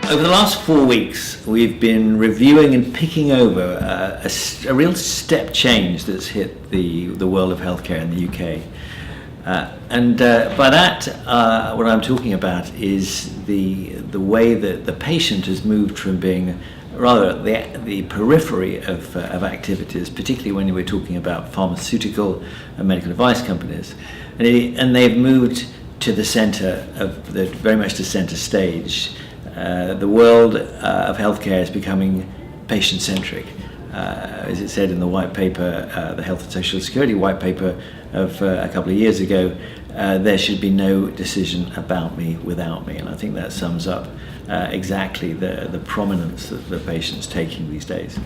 Over the last 4 weeks, we've been reviewing and picking over a real step change that's hit the world of healthcare in the UK. By that, what I'm talking about is the way that the patient has moved from being rather the periphery of activities, particularly when we're talking about pharmaceutical and medical device companies, and they've moved to the centre of very much the centre stage. The world of healthcare is becoming patient-centric. As it said in the white paper, the Health and Social Security white paper of a couple of years ago, there should be no decision about me without me. And I think that sums up exactly the prominence that the patient's taking these days.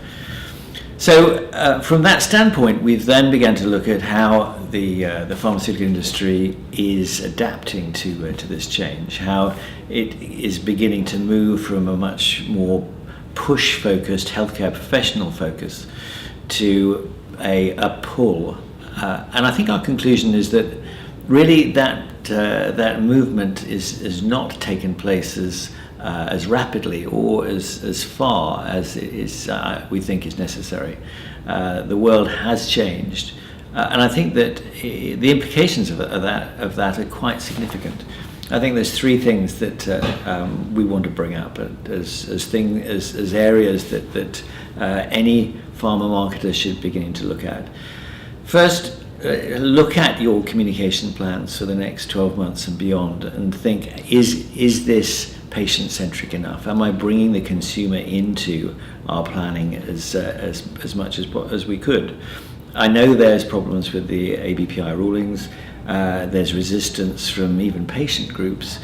So from that standpoint, we've then begun to look at how the pharmaceutical industry is adapting to this change, how it is beginning to move from a much more push-focused, healthcare professional focus to a pull. And I think our conclusion is that really that movement is not taken place as rapidly or as far as it is, we think is necessary. The world has changed, and I think that the implications of that are quite significant. I think there's three things that we want to bring up as areas that any pharma marketer should be beginning to look at. First, look at your communication plans for the next 12 months and beyond, and think: is this patient-centric enough? Am I bringing the consumer into our planning as much as we could? I know there's problems with the ABPI rulings. There's resistance from even patient groups,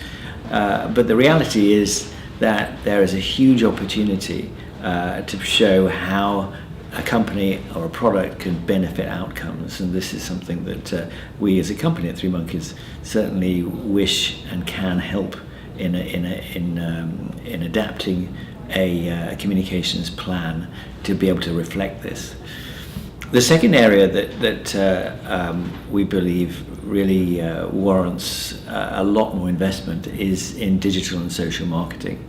but the reality is that there is a huge opportunity to show how a company or a product can benefit outcomes, and this is something that we as a company at Three Monkeys certainly wish and can help in adapting a communications plan to be able to reflect this. The second area that we believe really warrants a lot more investment is in digital and social marketing.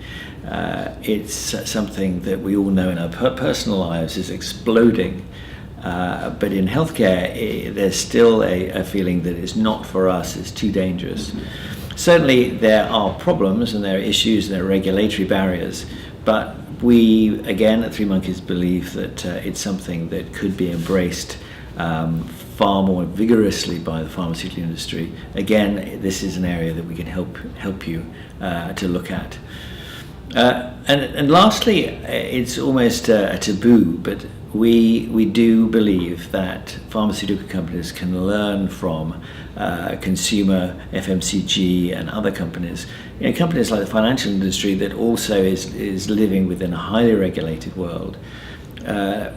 It's something that we all know in our personal lives is exploding, but in healthcare there's still a feeling that it's not for us, it's too dangerous. Certainly there are problems and there are issues and there are regulatory barriers, but we, again, at Three Monkeys believe that it's something that could be embraced far more vigorously by the pharmaceutical industry. Again, this is an area that we can help you to look at. And lastly, it's almost a taboo, but we do believe that pharmaceutical companies can learn from consumer, FMCG, and other companies. Companies like the financial industry that also is living within a highly regulated world.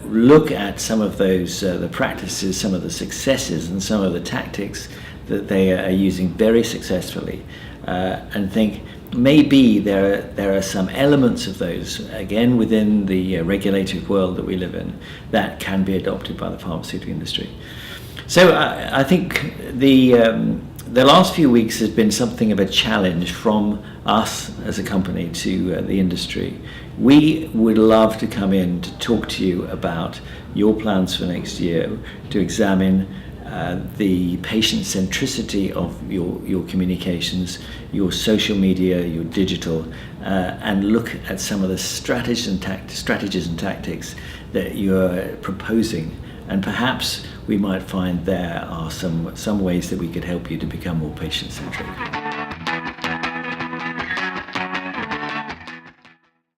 Look at some of those the practices, some of the successes, and some of the tactics that they are using very successfully, and think maybe there are some elements of those, again, within the regulated world that we live in, that can be adopted by the pharmaceutical industry. So I think the last few weeks has been something of a challenge from us as a company to the industry. We would love to come in to talk to you about your plans for next year, to examine the patient centricity of your communications, your social media, your digital, and look at some of the strategies and tactics that you're proposing. And perhaps we might find there are some ways that we could help you to become more patient-centric.